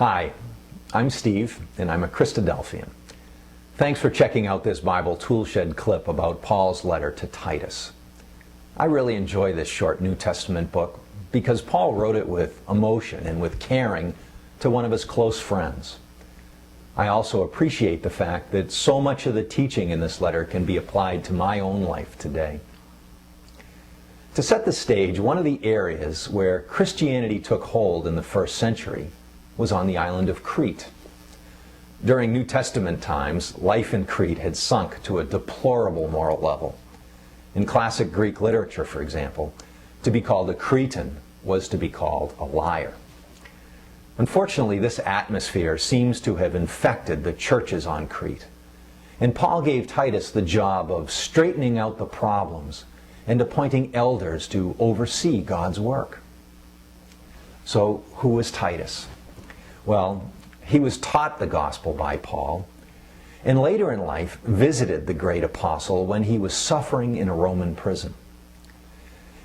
Hi, I'm Steve, and I'm a Christadelphian. Thanks for checking out this Bible Toolshed clip about Paul's letter to Titus. I really enjoy this short New Testament book because Paul wrote it with emotion and with caring to one of his close friends. I also appreciate the fact that so much of the teaching in this letter can be applied to my own life today. To set the stage, one of the areas where Christianity took hold in the first century was on the island of Crete. During New Testament times, life in Crete had sunk to a deplorable moral level. In classic Greek literature, for example, to be called a Cretan was to be called a liar. Unfortunately, this atmosphere seems to have infected the churches on Crete, and Paul gave Titus the job of straightening out the problems and appointing elders to oversee God's work. So, who was Titus? Well, he was taught the gospel by Paul, and later in life visited the great apostle when he was suffering in a Roman prison.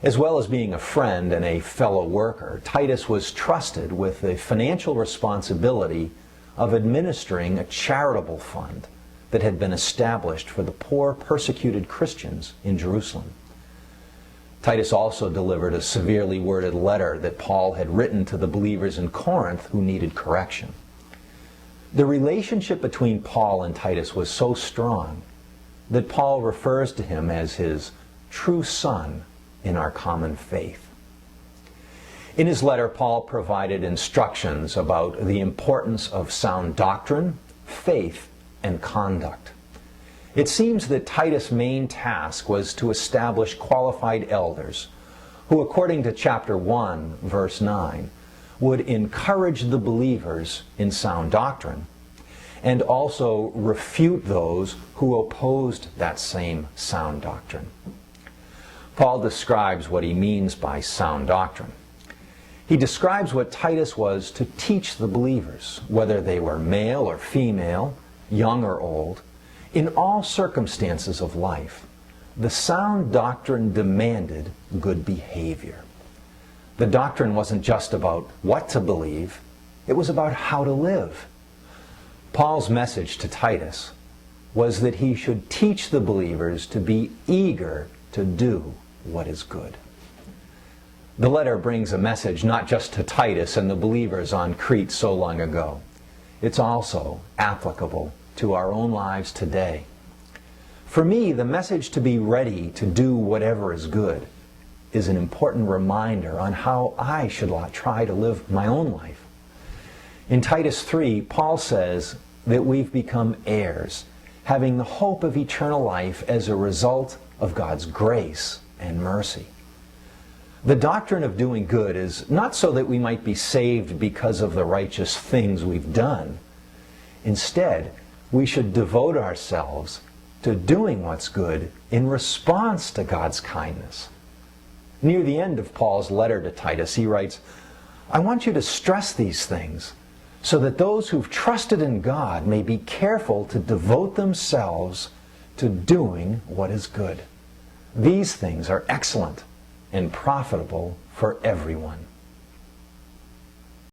As well as being a friend and a fellow worker, Titus was trusted with the financial responsibility of administering a charitable fund that had been established for the poor, persecuted Christians in Jerusalem. Titus also delivered a severely worded letter that Paul had written to the believers in Corinth who needed correction. The relationship between Paul and Titus was so strong that Paul refers to him as his true son in our common faith. In his letter, Paul provided instructions about the importance of sound doctrine, faith, and conduct. It seems that Titus' main task was to establish qualified elders who, according to chapter 1, verse 9, would encourage the believers in sound doctrine and also refute those who opposed that same sound doctrine. Paul describes what he means by sound doctrine. He describes what Titus was to teach the believers, whether they were male or female, young or old. In all circumstances of life, the sound doctrine demanded good behavior. The doctrine wasn't just about what to believe, it was about how to live. Paul's message to Titus was that he should teach the believers to be eager to do what is good. The letter brings a message not just to Titus and the believers on Crete so long ago. It's also applicable to our own lives today. For me, the message to be ready to do whatever is good is an important reminder on how I should try to live my own life. In Titus 3, Paul says that we've become heirs, having the hope of eternal life as a result of God's grace and mercy. The doctrine of doing good is not so that we might be saved because of the righteous things we've done. Instead, we should devote ourselves to doing what's good in response to God's kindness. Near the end of Paul's letter to Titus, he writes, "I want you to stress these things so that those who've trusted in God may be careful to devote themselves to doing what is good. These things are excellent and profitable for everyone."